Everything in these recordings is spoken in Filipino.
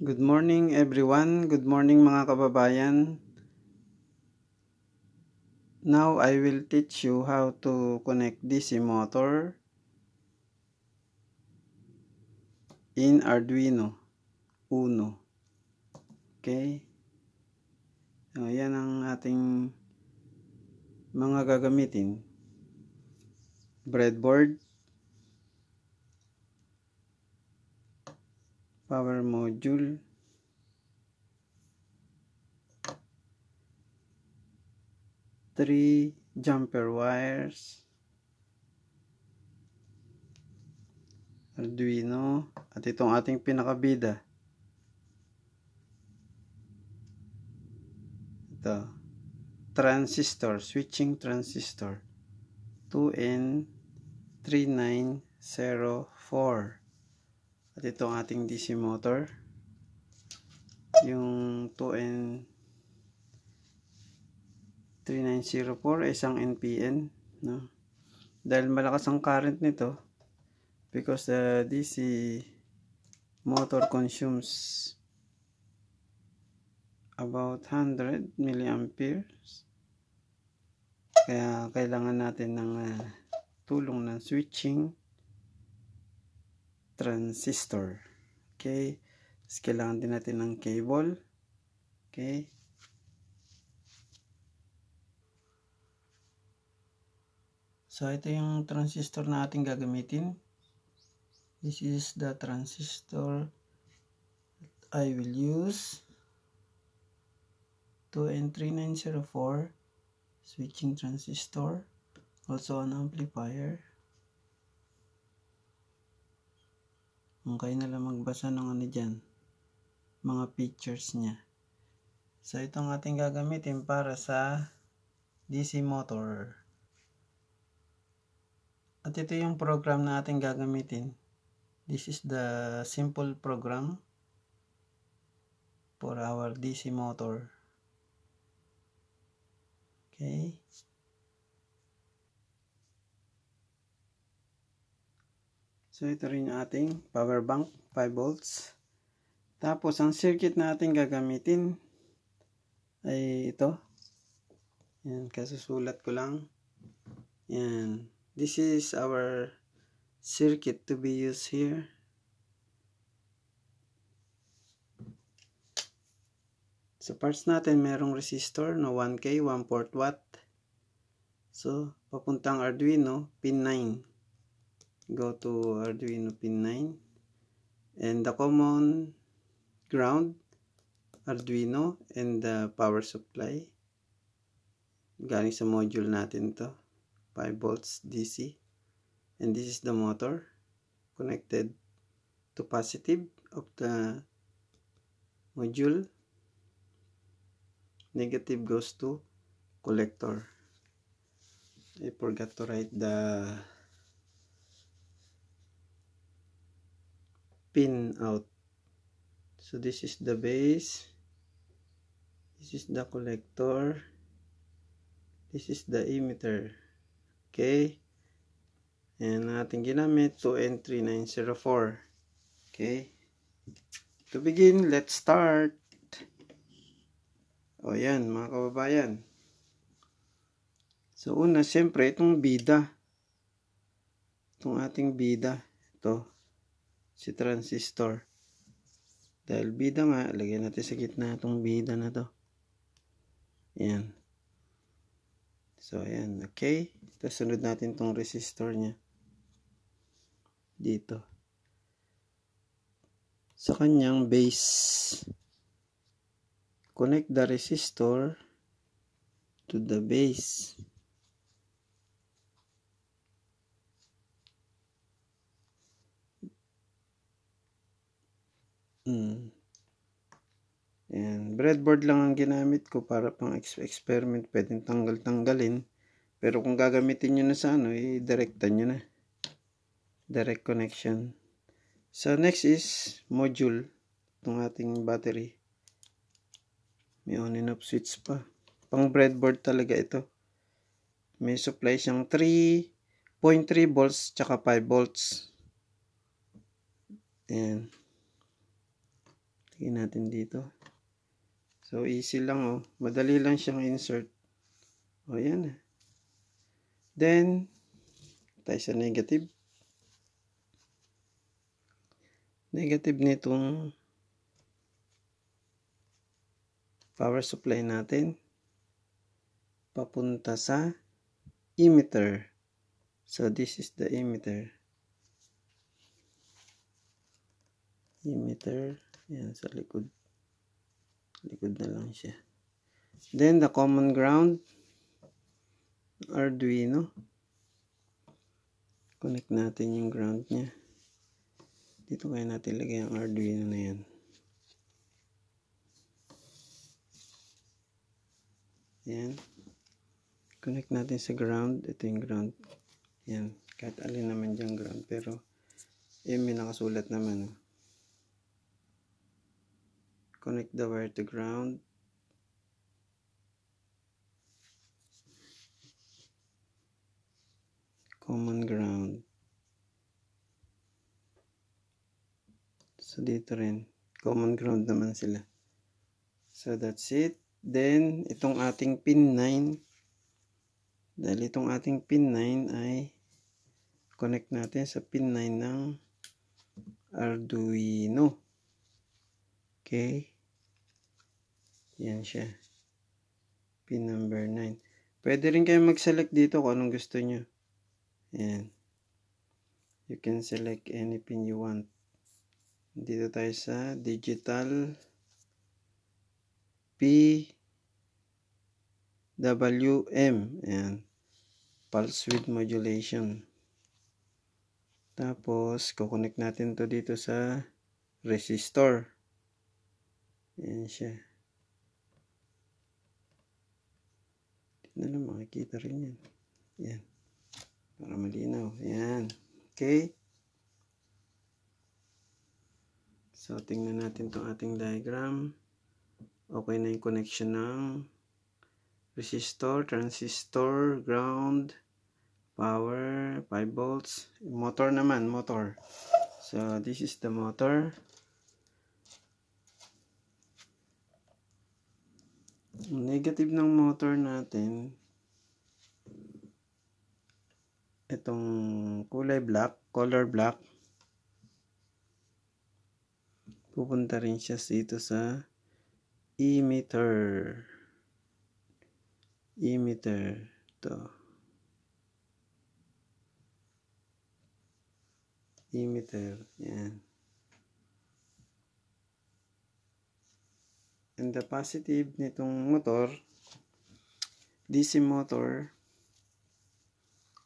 Good morning everyone. Good morning mga kababayan. Now I will teach you how to connect DC motor in Arduino Uno. Okay? So, yan ang ating mga gagamitin. Breadboard, power module, three jumper wires, Arduino, at itong ating pinakabida. Ito, transistor, switching transistor, 2N3904. At itong ating DC motor, yung 2N3904 isang NPN, no? Dahil malakas ang current nito, because the DC motor consumes about 100 milliamperes, kaya kailangan natin ng tulong ng switching transistor. Okay, tapos kailangan din natin ng cable. Okay, so ito yung transistor na ating gagamitin. This is the transistor that I will use. 2N3904 switching transistor, also an amplifier. Kayo na lang magbasa ng ano dyan, mga pictures nya. So itong ating gagamitin para sa DC motor. At ito yung program na ating gagamitin. This is the simple program for our DC motor. Okay. So ito rin yung ating power bank, 5 volts. Tapos ang circuit na ating gagamitin ay ito. Yan, kasusulat ko lang. Yan. This is our circuit to be used here. Sa parts natin merong resistor na 1K, 1/4 watt. So papuntang Arduino pin 9. Go to Arduino pin 9, and the common ground Arduino, and the power supply galing sa module natin to, 5 volts DC, and this is the motor connected to positive of the module, negative goes to collector. I forgot to write the pin out. So this is the base, this is the collector, this is the emitter. Okay, and ating ginamit 2N3904. Okay, to begin, let's start. O yan mga kababayan. So una, siyempre itong bida, itong ating bida, ito si transistor. Dahil bida nga, lagyan natin sa gitna itong bida na to. Yan. So ayan, okay. Tapos sunod natin itong resistor nya dito sa kanyang base. Connect the resistor to the base. And breadboard lang ang ginamit ko para pang experiment. Pwedeng tanggal-tanggalin. Pero kung gagamitin nyo na sa ano, i-directan nyo na. Direct connection. So next is module. Itong ating battery. May on and off switch pa. Pang breadboard talaga ito. May supply siyang 3.3 volts tsaka 5 volts. Ayan. Lagyan natin dito. So, easy lang, oh. Madali lang siyang insert. O, yan. Then, tayo sa negative. Negative nitong power supply natin papunta sa emitter. So, this is the emitter. Emitter. Yan, sa likod. Likod na lang siya. Then, the common ground, Arduino. Connect natin yung ground niya. Dito kaya natin lagay ang Arduino na yan. Yan. Connect natin sa ground. Ito yung ground. Yan. Kahit alin naman dyan ground. Pero, may nakasulat naman. Connect the wire to ground. Common ground. So, dito rin. Common ground naman sila. So, that's it. Then, itong ating pin 9. Dahil itong ating pin 9 ay connect natin sa pin 9 ng Arduino. Okay. Yan siya. Pin number 9. Pwede rin kayo mag-select dito kung anong gusto nyo. Yan. You can select any pin you want. Dito tayo sa digital PWM. Ayan. Pulse width modulation. Tapos, kukonect natin to dito sa resistor. Ayan siya. Dito na lang makikita rin yan. Ayan. Para malinaw. Ayan. Okay. So, tingnan natin itong ating diagram. Okay na yung connection ng resistor, transistor, ground, power, 5 volts. Motor naman, motor. So, this is the motor. Negative ng motor natin, itong kulay black, color black, pupunta rin siya dito sa emitter. Emitter. To. Emitter. Yan. And the positive nitong motor, DC motor,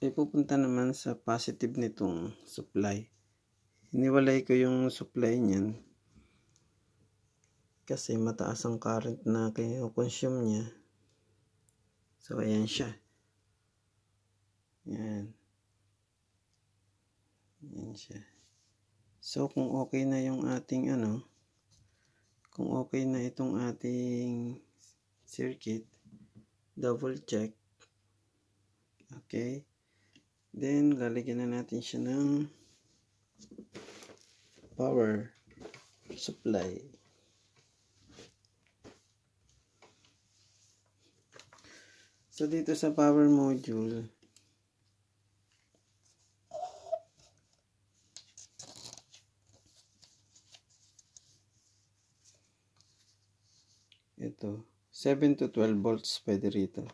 ay pupunta naman sa positive nitong supply. Iniwalay ko yung supply niyan kasi mataas ang current na kino-consume niya. So, ayan siya. Ayan. Ayan siya. So, kung okay na yung ating kung okay na itong ating circuit, double check. Okay. Then, lalagyan na natin siya ng power supply. So, dito sa power module, ito, 7 to 12 volts pwede rito.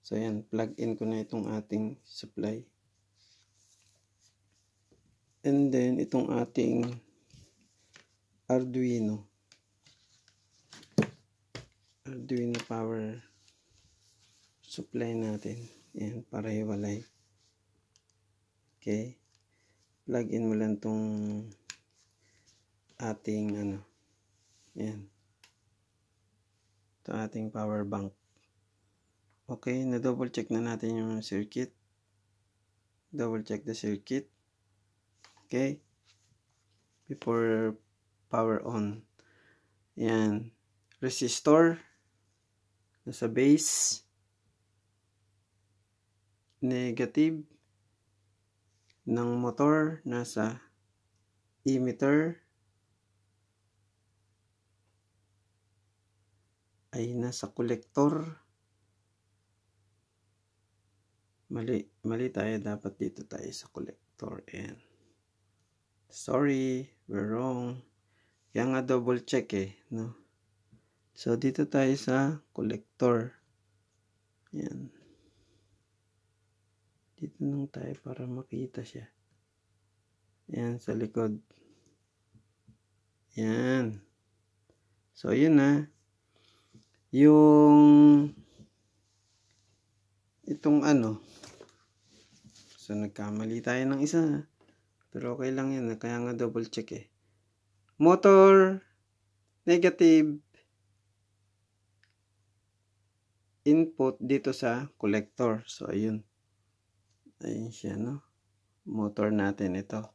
So, yan, plug in ko na itong ating supply. And then, itong ating Arduino power supply natin. Yan, para hiwalay. Okay. Plug in mo lang itong ating yan. Ito ating power bank. Okay, na-double check na natin yung circuit. Double check the circuit. Okay. Before power on. Yan. Resistor. Nasa base. Negative ng motor nasa emitter. ay nasa collector. Mali tayo. Dapat dito tayo sa collector. And sorry, we're wrong. Kaya nga double check no? So, dito tayo sa collector. Yan. Dito nung tayo para makita siya. Yan, sa likod. Yan. So, yun na. Yung itong so nagkamali tayo ng isa, pero okay lang yan, kaya nga double check motor negative input dito sa collector. So ayun siya, no? Motor natin ito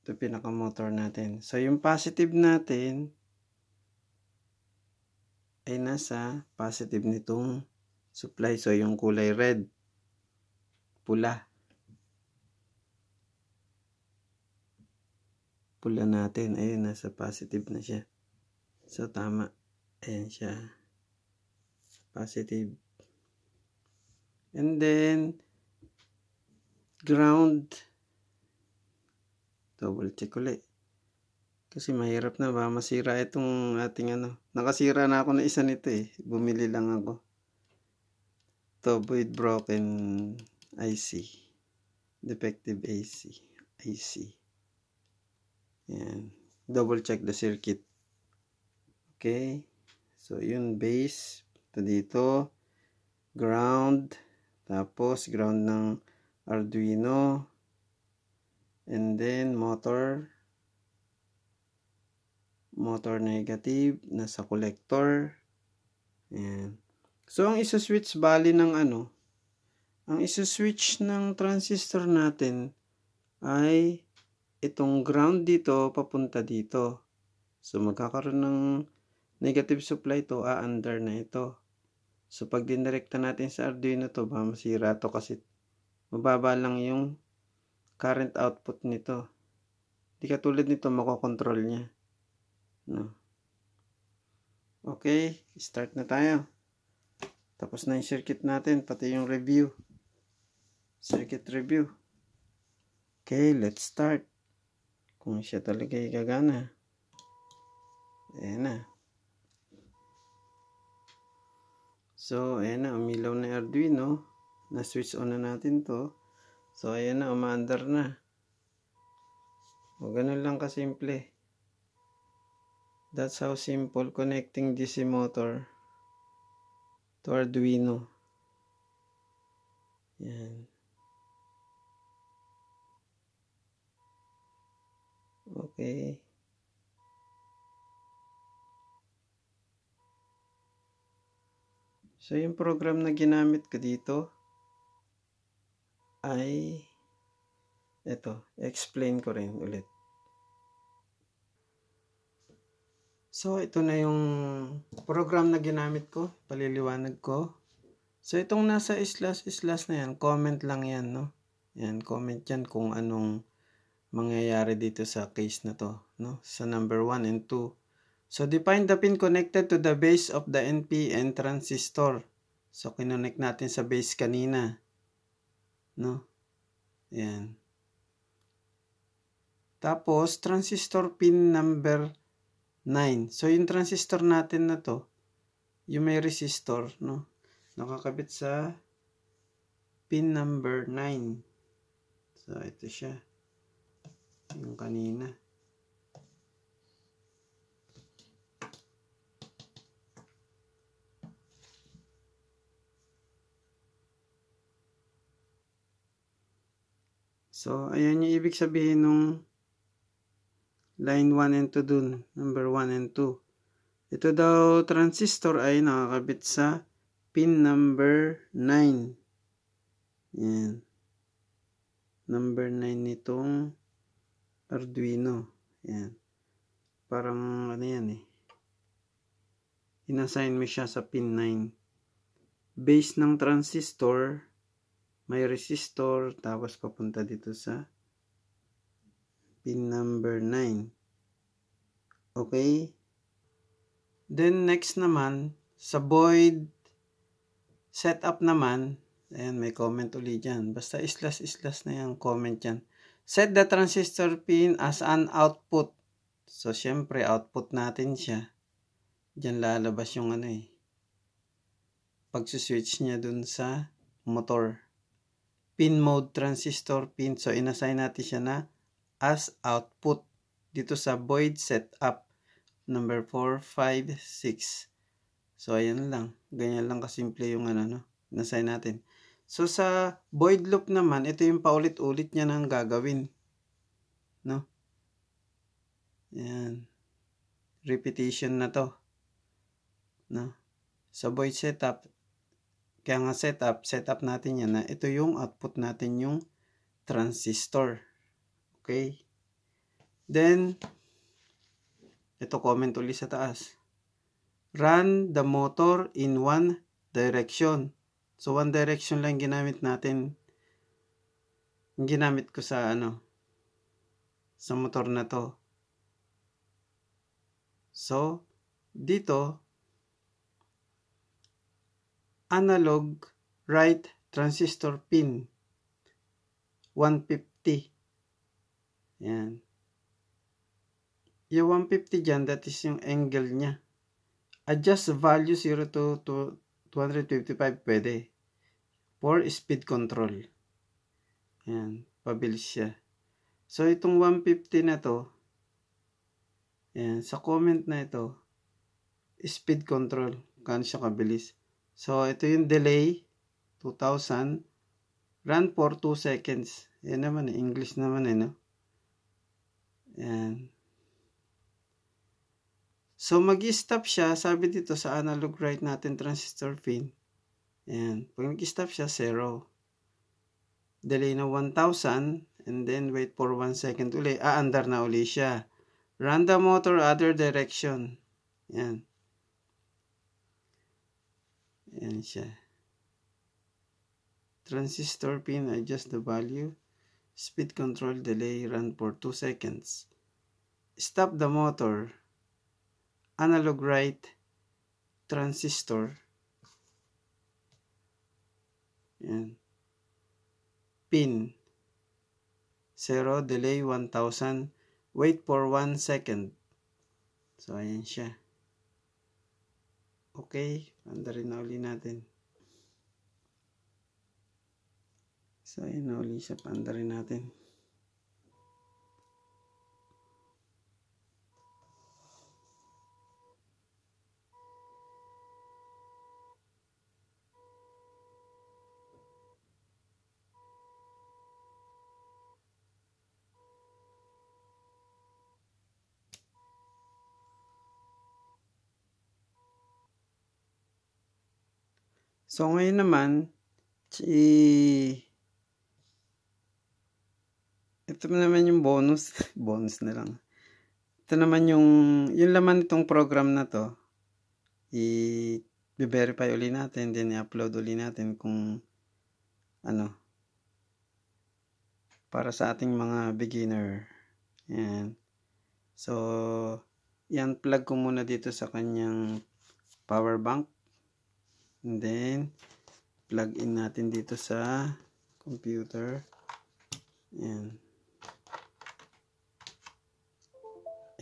pinaka motor natin. So yung positive natin ay nasa positive nitong supply. So, yung kulay red, pula natin, ayun, nasa positive na siya. So, tama. Ayan siya. Positive. And then, ground. Double check ulit. Kasi mahirap na ba masira itong ating Nakasira na ako na isa nito Bumili lang ako. To void broken IC. Defective IC. Yan. Double check the circuit. Okay. So, yun base. Ito dito. Ground. Tapos, ground ng Arduino. And then, motor. Motor negative. Nasa collector. Ayan. So, ang isa-switch bali ng ang isa-switch ng transistor natin ay itong ground dito papunta dito. So, magkakaroon ng negative supply to, under na ito. So, pag dinirekta natin sa Arduino to, baka masira to kasi mababa lang yung current output nito. Di katulad nito, makokontrol niya. No? Okay, start na tayo. Tapos na yung circuit natin, pati yung review. Circuit review. Okay, let's start. Kung siya talaga gagana. Ayan na. So, ayan na, umilaw na yung Arduino. Na-switch on na natin to. So, ayan na, umaandar na. O, ganun lang kasimple. That's how simple connecting DC motor to Arduino. Yan. Okay. So, yung program na ginamit ko dito ay ito. Explain ko rin ulit. So, ito na yung program na ginamit ko. Paliliwanag ko. So, itong nasa slash na yan, comment lang yan, no? Yan, comment yan kung anong mangyayari dito sa case na to, no? Sa number 1 and 2. So, define the pin connected to the base of the NPN transistor. So, kinonect natin sa base kanina, no? Yan. Tapos, transistor pin number 9. So, yung transistor natin na to, yung may resistor, no? Nakakabit sa pin number 9. So, ito siya. Yung kanina. So, ayan yung ibig sabihin nung line 1 and 2 dun. Number 1 and 2. Ito daw transistor ay nakakabit sa pin number 9. Yan. Number 9 nitong Arduino. Yan. Parang yan inassign mo siya sa pin 9. Base ng transistor, may resistor, tapos papunta dito sa pin number 9. Okay? Then next naman, sa void setup naman, ayan, may comment ulit dyan. Basta islas na yung comment dyan. Set the transistor pin as an output. So, syempre, output natin siya. Diyan lalabas yung pagsuswitch niya dun sa motor. Pin mode transistor pin. So, inassign natin siya na as output. Dito sa void setup. Number 4, 5, 6. So, ayan lang. Ganyan lang kasimple yung inassign natin. So, sa void loop naman, ito yung paulit-ulit niya nang gagawin. No? Ayan. Repetition na to. No? Sa void setup, kaya nga setup natin yan na ito yung output natin yung transistor. Okay? Then, ito comment ulit sa taas. Run the motor in one direction. So, one direction lang ginamit natin. Ginamit ko sa sa motor na to. So, dito, analog right transistor pin 150. Yan. Yung 150 dyan, that is yung angle niya. Adjust value 0 to 255 pwede. For speed control. Yan. Pabilis siya. So, itong 150 na to, yan. Sa comment na ito, speed control. Kano siya kabilis. So, ito yung delay, 2000. Run for 2 seconds. Yan naman, English naman no? Yan. So, mag-stop siya, sabi dito sa analog right natin transistor pin. Yan. Pag nag-stop siya, 0. Delay na 1000, and then wait for 1 second uli. Andar na uli siya. Run the motor other direction. Yan. Yan siya. Transistor pin, adjust the value. Speed control, delay, run for 2 seconds. Stop the motor. Analog right transistor. Yan. Pin 0, delay 1000, wait for 1 second. So, ayan siya. Okay, andarin na uli natin. So, ayan na uli siya, pandarin natin. So, ngayon naman, ito naman yung bonus. Bonus na lang. Ito naman yung laman nitong program na to. I-verify uli natin, then i-upload uli natin kung para sa ating mga beginner. Yan. So, yan, plug ko muna dito sa kanyang power bank. And then, plug in natin dito sa computer. Yan.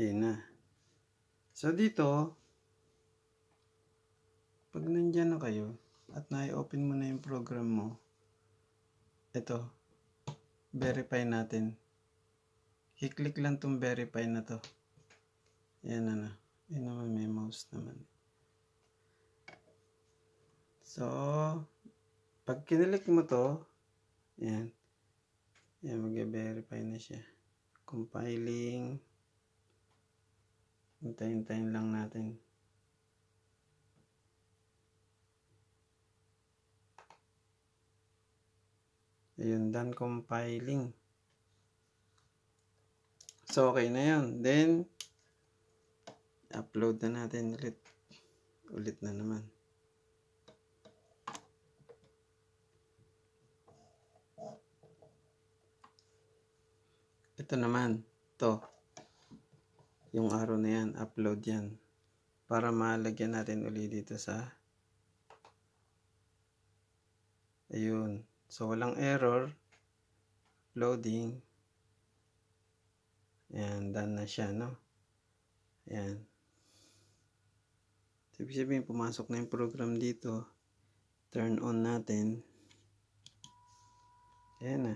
Ayun na. So, dito, pag nandyan na kayo, at na-open mo na yung program mo, ito, verify natin. I-click lang itong verify na to. Yan na. Yan naman, may mouse naman. So, pag kinilik mo to, yan. Yan, mag-verify na siya. Compiling. Hintayin lang natin. Ayun, done compiling. So, okay na yun. Then, upload na natin ulit. Ulit na naman. Ito naman. Ito. Yung arrow na yan. Upload yan. para malagyan natin uli dito sa ayun. So walang error. Loading. Ayan, done na siya, no? Ayan. So, ibig sabihin, pumasok na yung program dito. Turn on natin. Ayan na.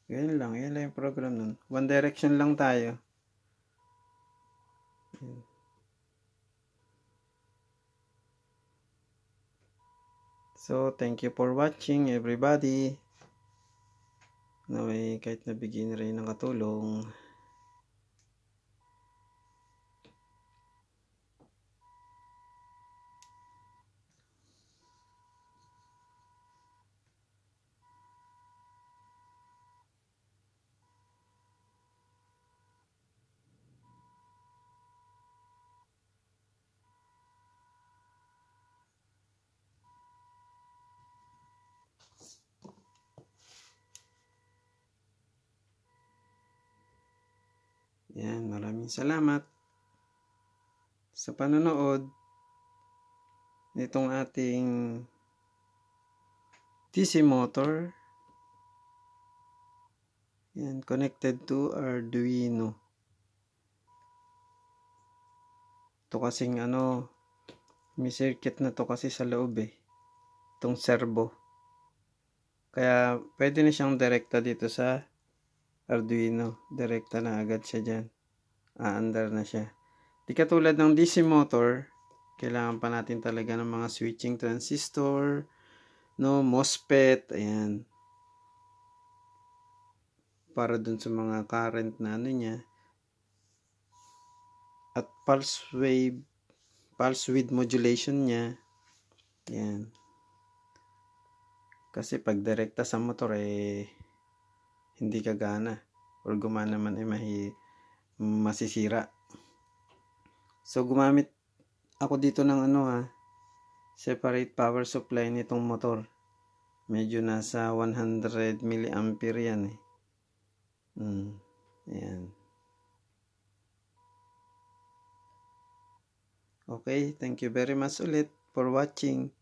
Ganyan lang. Ayan lang yung program nun. One direction lang tayo. Ayan. So, thank you for watching, everybody. Naway, kahit nabigyan rin ng katulong. Yan, maraming salamat sa panonood nitong ating DC motor. Yan, connected to Arduino. Ito kasing may circuit na to kasi sa loob itong servo. Kaya pwede na siyang direkta dito sa Arduino. Direkta na agad siya dyan. Aandar na siya. Di katulad ng DC motor, kailangan pa natin talaga ng mga switching transistor, no, MOSFET, ayan. Para dun sa mga current na niya. At pulse width modulation niya. Ayan. Kasi pag direkta sa motor hindi kagana. Or gumana man masisira. So gumamit ako dito ng separate power supply nitong motor. Medyo nasa 100 milliampere yan Ayan. Okay, thank you very much ulit for watching.